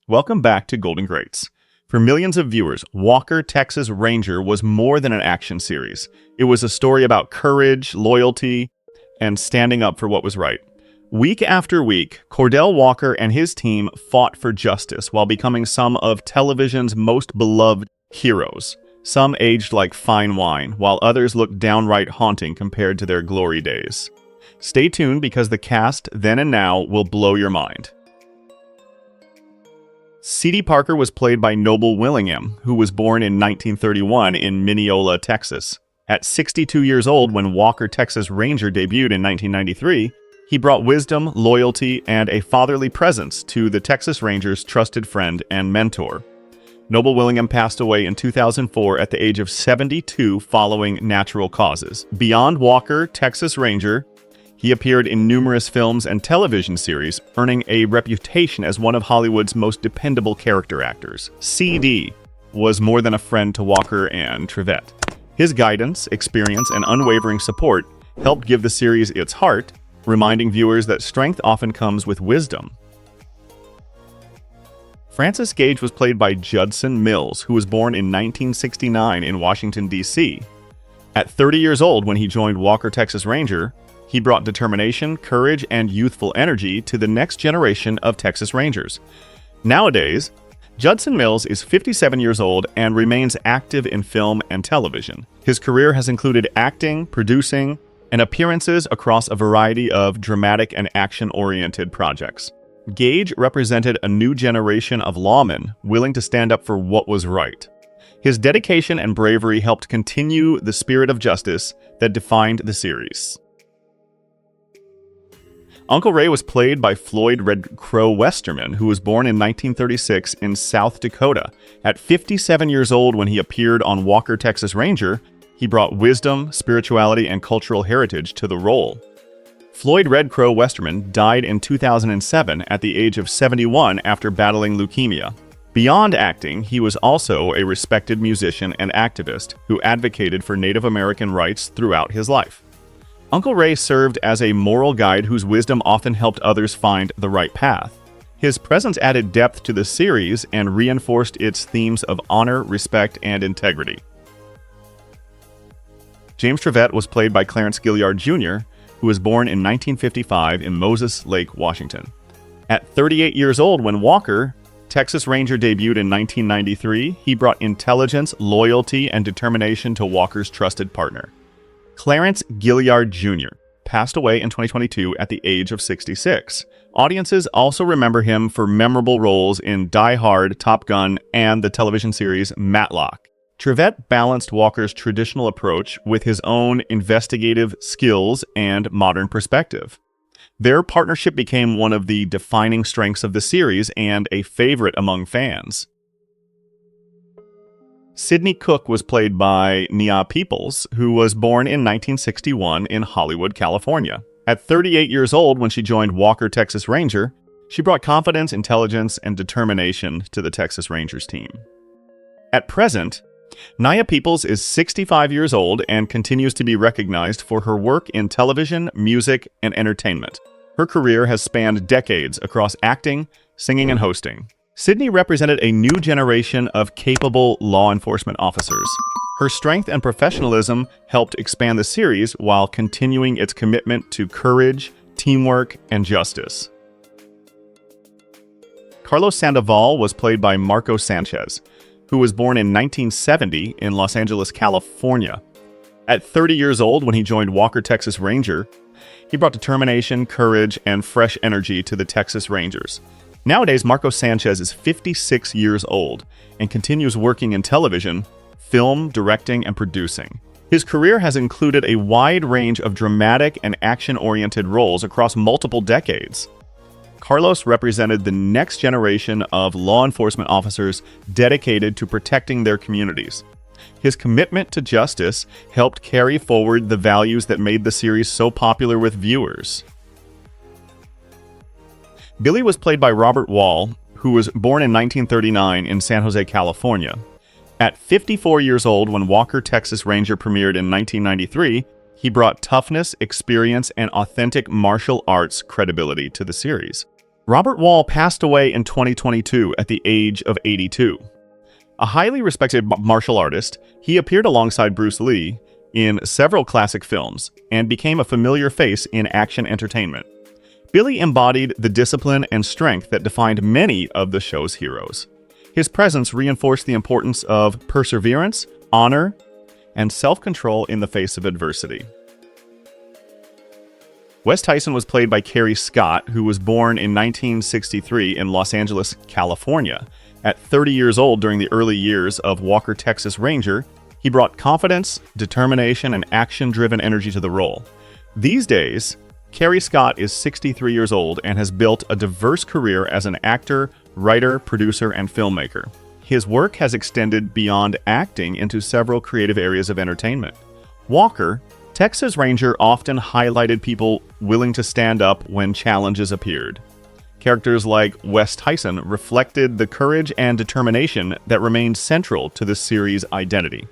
Welcome back to Golden Greats. For millions of viewers, Walker, Texas Ranger was more than an action series. It was a story about courage, loyalty, and standing up for what was right. Week after week, Cordell Walker and his team fought for justice while becoming some of television's most beloved heroes. Some aged like fine wine, while others looked downright haunting compared to their glory days. Stay tuned because the cast then and now will blow your mind. C.D. Parker was played by Noble Willingham, who was born in 1931 in Mineola, Texas. At 62 years old when Walker, Texas Ranger debuted in 1993, he brought wisdom, loyalty, and a fatherly presence to the Texas Rangers' trusted friend and mentor. Noble Willingham passed away in 2004 at the age of 72 following natural causes. Beyond Walker, Texas Ranger, he appeared in numerous films and television series, earning a reputation as one of Hollywood's most dependable character actors. CD was more than a friend to Walker and Trevette. His guidance, experience, and unwavering support helped give the series its heart, reminding viewers that strength often comes with wisdom. Francis Gage was played by Judson Mills, who was born in 1969 in Washington, D.C. At 30 years old when he joined Walker, Texas Ranger, he brought determination, courage, and youthful energy to the next generation of Texas Rangers. Nowadays, Judson Mills is 57 years old and remains active in film and television. His career has included acting, producing, and appearances across a variety of dramatic and action-oriented projects. Gage represented a new generation of lawmen willing to stand up for what was right. His dedication and bravery helped continue the spirit of justice that defined the series. Uncle Ray was played by Floyd Red Crow Westerman, who was born in 1936 in South Dakota. At 57 years old when he appeared on Walker, Texas Ranger, he brought wisdom, spirituality, and cultural heritage to the role. Floyd Red Crow Westerman died in 2007 at the age of 71 after battling leukemia. Beyond acting, he was also a respected musician and activist who advocated for Native American rights throughout his life. Uncle Ray served as a moral guide whose wisdom often helped others find the right path. His presence added depth to the series and reinforced its themes of honor, respect, and integrity. James Trevette was played by Clarence Gilyard Jr., who was born in 1955 in Moses Lake, Washington. At 38 years old when Walker, Texas Ranger debuted in 1993, he brought intelligence, loyalty, and determination to Walker's trusted partner. Clarence Gilyard Jr. passed away in 2022 at the age of 66. Audiences also remember him for memorable roles in Die Hard, Top Gun, and the television series Matlock. Trevette balanced Walker's traditional approach with his own investigative skills and modern perspective. Their partnership became one of the defining strengths of the series and a favorite among fans. Sidney Cook was played by Nia Peeples, who was born in 1961 in Hollywood, California. At 38 years old when she joined Walker, Texas Ranger, she brought confidence, intelligence, and determination to the Texas Rangers team. At present, Nia Peeples is 65 years old and continues to be recognized for her work in television, music, and entertainment. Her career has spanned decades across acting, singing, and hosting. Sidney represented a new generation of capable law enforcement officers. Her strength and professionalism helped expand the series while continuing its commitment to courage, teamwork, and justice. Carlos Sandoval was played by Marco Sanchez, who was born in 1970 in Los Angeles, California. At 30 years old when he joined Walker, Texas Ranger, he brought determination, courage, and fresh energy to the Texas Rangers. Nowadays, Marco Sanchez is 56 years old and continues working in television, film, directing, and producing. His career has included a wide range of dramatic and action-oriented roles across multiple decades. Carlos represented the next generation of law enforcement officers dedicated to protecting their communities. His commitment to justice helped carry forward the values that made the series so popular with viewers. Billy was played by Robert Wall, who was born in 1939 in San Jose, California. At 54 years old when Walker, Texas Ranger premiered in 1993, he brought toughness, experience, and authentic martial arts credibility to the series. Robert Wall passed away in 2022 at the age of 82. A highly respected martial artist, he appeared alongside Bruce Lee in several classic films and became a familiar face in action entertainment. Billy embodied the discipline and strength that defined many of the show's heroes. His presence reinforced the importance of perseverance, honor, and self-control in the face of adversity. Wes Tyson was played by Kerry Scott, who was born in 1963 in Los Angeles, California. At 30 years old during the early years of Walker, Texas Ranger, he brought confidence, determination, and action-driven energy to the role. These days, Kerry Scott is 63 years old and has built a diverse career as an actor, writer, producer, and filmmaker. His work has extended beyond acting into several creative areas of entertainment. Walker, Texas Ranger, often highlighted people willing to stand up when challenges appeared. Characters like Wes Tyson reflected the courage and determination that remained central to the series' identity.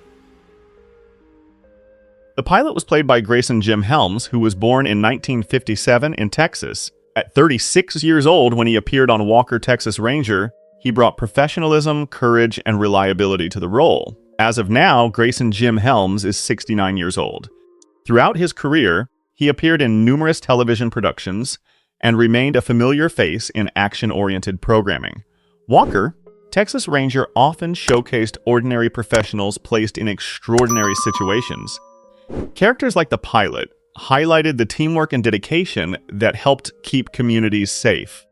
The pilot was played by Grayson Jim Helms, who was born in 1957 in Texas. At 36 years old when he appeared on Walker, Texas Ranger, he brought professionalism, courage, and reliability to the role. As of now, Grayson Jim Helms is 69 years old. Throughout his career, he appeared in numerous television productions and remained a familiar face in action-oriented programming. Walker, Texas Ranger, often showcased ordinary professionals placed in extraordinary situations. Characters like the pilot highlighted the teamwork and dedication that helped keep communities safe.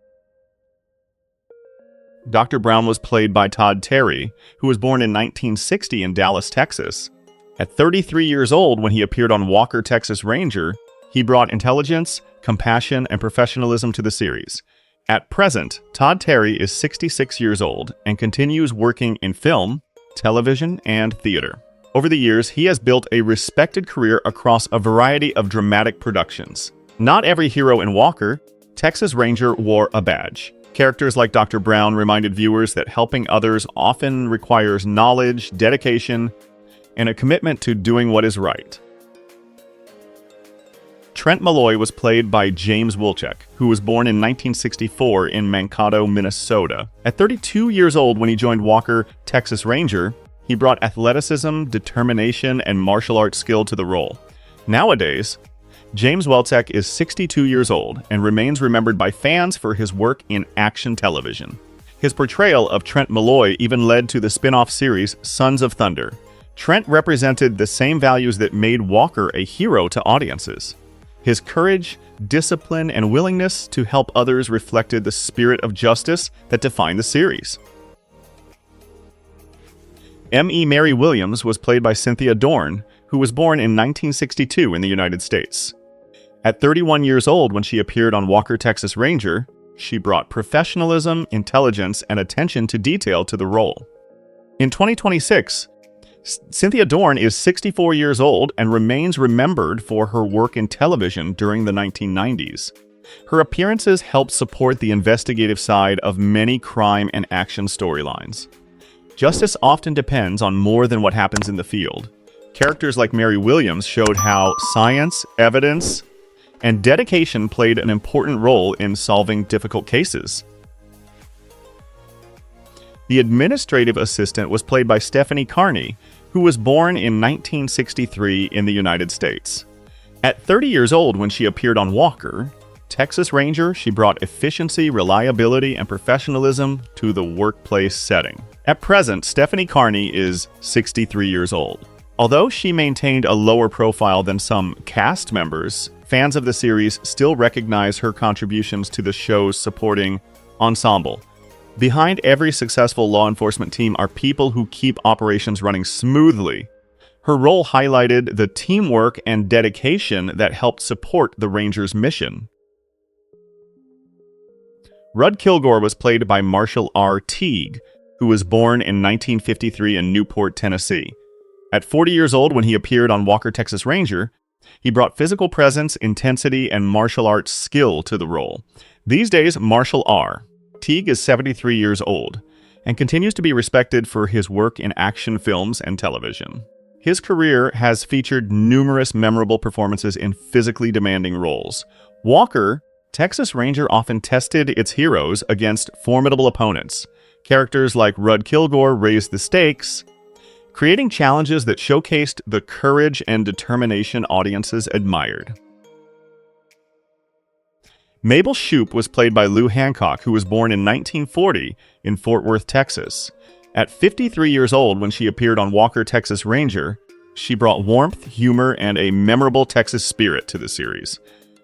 Dr. Brown was played by Todd Terry, who was born in 1960 in Dallas, Texas. At 33 years old when he appeared on Walker, Texas Ranger, he brought intelligence, compassion, and professionalism to the series. At present, Todd Terry is 66 years old and continues working in film, television, and theater. Over the years, he has built a respected career across a variety of dramatic productions. Not every hero in Walker, Texas Ranger, wore a badge. Characters like Dr. Brown reminded viewers that helping others often requires knowledge, dedication, and a commitment to doing what is right. Trent Malloy was played by James Wilczek, who was born in 1964 in Mankato, Minnesota. At 32 years old when he joined Walker, Texas Ranger, he brought athleticism, determination, and martial arts skill to the role. Nowadays, James Wilczek is 62 years old and remains remembered by fans for his work in action television. His portrayal of Trent Malloy even led to the spin-off series Sons of Thunder. Trent represented the same values that made Walker a hero to audiences. His courage, discipline, and willingness to help others reflected the spirit of justice that defined the series. M.E. Mary Williams was played by Cynthia Dorn, who was born in 1962 in the United States. At 31 years old when she appeared on Walker, Texas Ranger, she brought professionalism, intelligence, and attention to detail to the role. In 2026, Cynthia Dorn is 64 years old and remains remembered for her work in television during the 1990s. Her appearances helped support the investigative side of many crime and action storylines. Justice often depends on more than what happens in the field. Characters like Mary Williams showed how science, evidence, and dedication played an important role in solving difficult cases. The administrative assistant was played by Stephanie Carney, who was born in 1963 in the United States. At 30 years old when she appeared on Walker, Texas Ranger, she brought efficiency, reliability, and professionalism to the workplace setting. At present, Stephanie Carney is 63 years old. Although she maintained a lower profile than some cast members, fans of the series still recognize her contributions to the show's supporting ensemble. Behind every successful law enforcement team are people who keep operations running smoothly. Her role highlighted the teamwork and dedication that helped support the Rangers' mission. Rudd Kilgore was played by Marshall R. Teague, who was born in 1953 in Newport, Tennessee. At 40 years old when he appeared on Walker, Texas Ranger, he brought physical presence, intensity, and martial arts skill to the role. These days, Marshall R. Teague is 73 years old and continues to be respected for his work in action films and television. His career has featured numerous memorable performances in physically demanding roles. Walker, Texas Ranger often tested its heroes against formidable opponents. Characters like Rudd Kilgore raised the stakes, creating challenges that showcased the courage and determination audiences admired. Mabel Shoup was played by Lou Hancock, who was born in 1940 in Fort Worth, Texas. At 53 years old when she appeared on Walker, Texas Ranger, she brought warmth, humor, and a memorable Texas spirit to the series.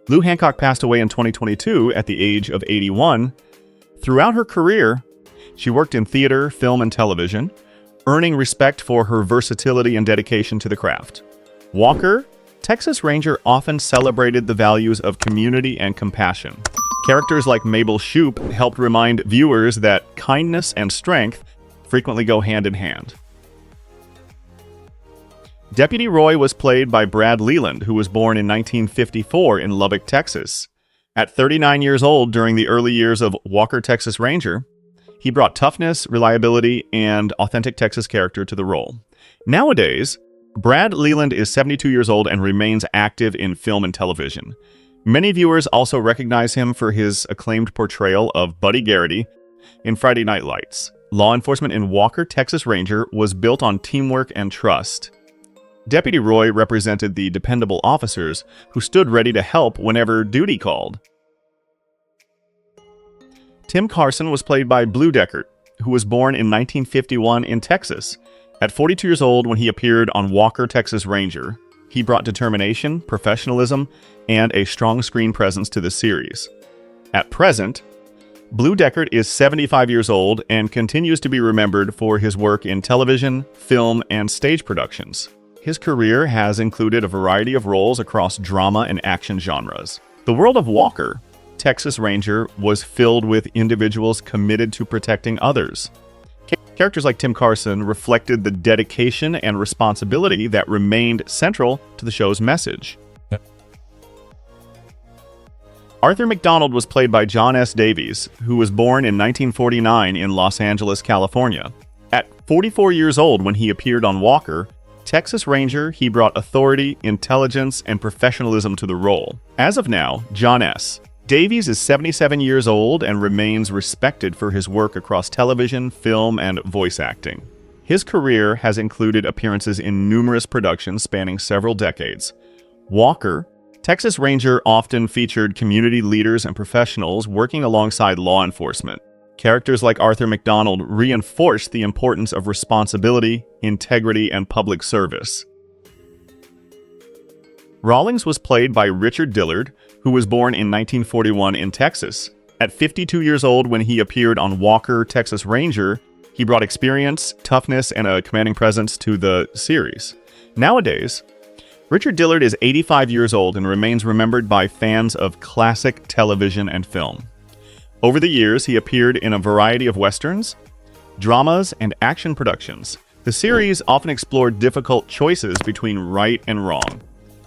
Lou Hancock passed away in 2022 at the age of 81. Throughout her career, she worked in theater, film, and television, earning respect for her versatility and dedication to the craft. Walker, Texas Ranger often celebrated the values of community and compassion. Characters like Mabel Shoup helped remind viewers that kindness and strength frequently go hand in hand. Deputy Roy was played by Brad Leland, who was born in 1954 in Lubbock, Texas. At 39 years old during the early years of Walker, Texas Ranger, he brought toughness, reliability, and authentic Texas character to the role. Nowadays, Brad Leland is 72 years old and remains active in film and television. Many viewers also recognize him for his acclaimed portrayal of Buddy Garrity in Friday Night Lights. Law enforcement in Walker, Texas Ranger was built on teamwork and trust. Deputy Roy represented the dependable officers who stood ready to help whenever duty called. Tim Carson was played by Blue Deckert, who was born in 1951 in Texas. At 42 years old when he appeared on Walker, Texas Ranger, he brought determination, professionalism, and a strong screen presence to the series. At present, Blue Deckert is 75 years old and continues to be remembered for his work in television, film, and stage productions. His career has included a variety of roles across drama and action genres. The world of Walker, Texas Ranger, was filled with individuals committed to protecting others. Characters like Tim Carson reflected the dedication and responsibility that remained central to the show's message. Arthur McDonald was played by John S. Davies, who was born in 1949 in Los Angeles, California. At 44 years old when he appeared on Walker, Texas Ranger, he brought authority, intelligence, and professionalism to the role. As of now, John S. Davies is 77 years old and remains respected for his work across television, film, and voice acting. His career has included appearances in numerous productions spanning several decades. Walker, Texas Ranger often featured community leaders and professionals working alongside law enforcement. Characters like Arthur McDonald reinforced the importance of responsibility, integrity, and public service. Rawlings was played by Richard Dillard, who was born in 1941 in Texas. At 52 years old when he appeared on Walker, Texas Ranger, he brought experience, toughness, and a commanding presence to the series. Nowadays, Richard Dillard is 85 years old and remains remembered by fans of classic television and film. Over the years, he appeared in a variety of westerns, dramas, and action productions. The series often explored difficult choices between right and wrong.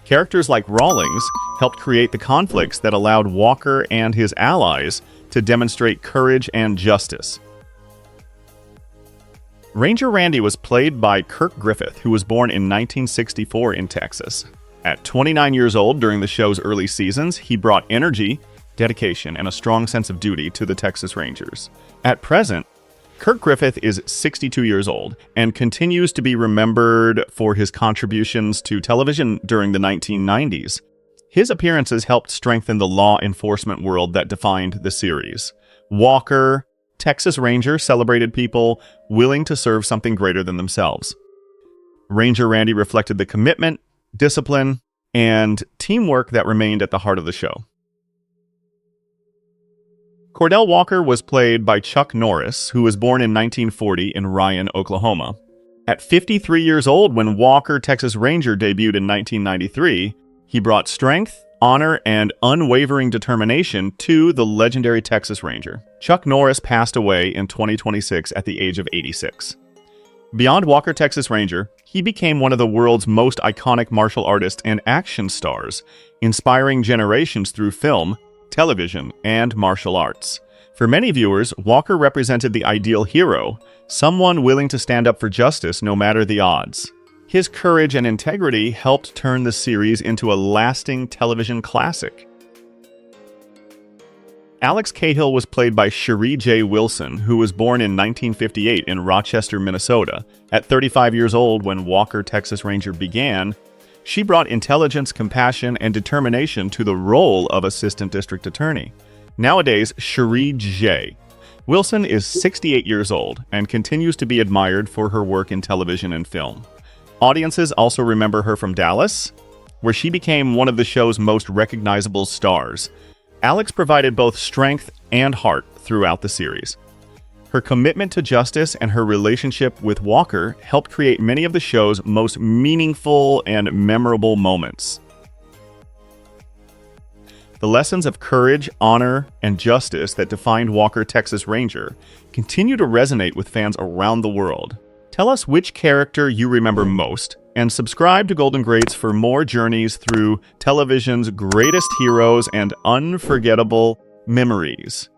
Characters like Rawlings helped create the conflicts that allowed Walker and his allies to demonstrate courage and justice. Ranger Randy was played by Kirk Griffith, who was born in 1964 in Texas. At 29 years old during the show's early seasons, he brought energy, dedication, and a strong sense of duty to the Texas Rangers. At present, Kirk Griffith is 62 years old and continues to be remembered for his contributions to television during the 1990s. His appearances helped strengthen the law enforcement world that defined the series. Walker, Texas Ranger celebrated people willing to serve something greater than themselves. Ranger Randy reflected the commitment, discipline, and teamwork that remained at the heart of the show. Cordell Walker was played by Chuck Norris, who was born in 1940 in Ryan, Oklahoma. At 53 years old when Walker, Texas Ranger debuted in 1993, he brought strength, honor, and unwavering determination to the legendary Texas Ranger. Chuck Norris passed away in 2026 at the age of 86. Beyond Walker, Texas Ranger, he became one of the world's most iconic martial artists and action stars, inspiring generations through film, television, and martial arts. For many viewers, Walker represented the ideal hero, someone willing to stand up for justice no matter the odds. His courage and integrity helped turn the series into a lasting television classic. Alex Cahill was played by Sheree J. Wilson, who was born in 1958 in Rochester, Minnesota. At 35 years old when Walker, Texas Ranger began, she brought intelligence, compassion, and determination to the role of Assistant District Attorney. Nowadays, Sheree J. Wilson is 68 years old and continues to be admired for her work in television and film. Audiences also remember her from Dallas, where she became one of the show's most recognizable stars. Alex provided both strength and heart throughout the series. Her commitment to justice and her relationship with Walker helped create many of the show's most meaningful and memorable moments. The lessons of courage, honor, and justice that defined Walker, Texas Ranger continue to resonate with fans around the world. Tell us which character you remember most, and subscribe to Golden Greats for more journeys through television's greatest heroes and unforgettable memories.